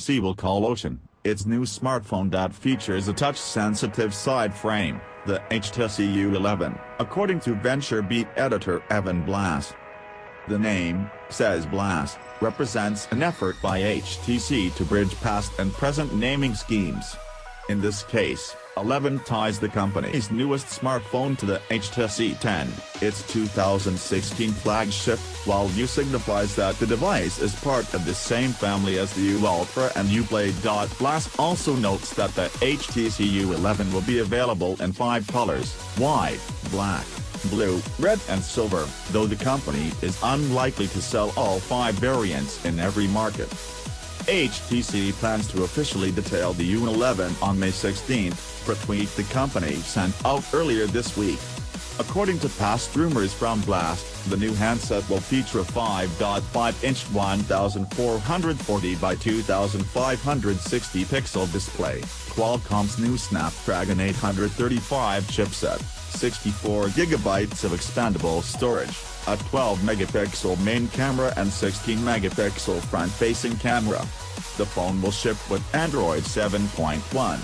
HTC will call Ocean, its new smartphone that features a touch-sensitive side frame, the HTC U11, according to VentureBeat editor Evan Blass. The name, says Blass, represents an effort by HTC to bridge past and present naming schemes. In this case, 11 ties the company's newest smartphone to the HTC 10, its 2016 flagship, while U signifies that the device is part of the same family as the U Ultra and U Play.Blass also notes that the HTC U11 will be available in 5 colors: white, black, blue, red and silver, though the company is unlikely to sell all 5 variants in every market. HTC plans to officially detail the U11 on May 16, per tweet the company sent out earlier this week. According to past rumors from Blass, the new handset will feature a 5.5-inch 1440 by 2560 pixel display, Qualcomm's new Snapdragon 835 chipset, 64GB of expandable storage, a 12-megapixel main camera and 16-megapixel front-facing camera. The phone will ship with Android 7.1.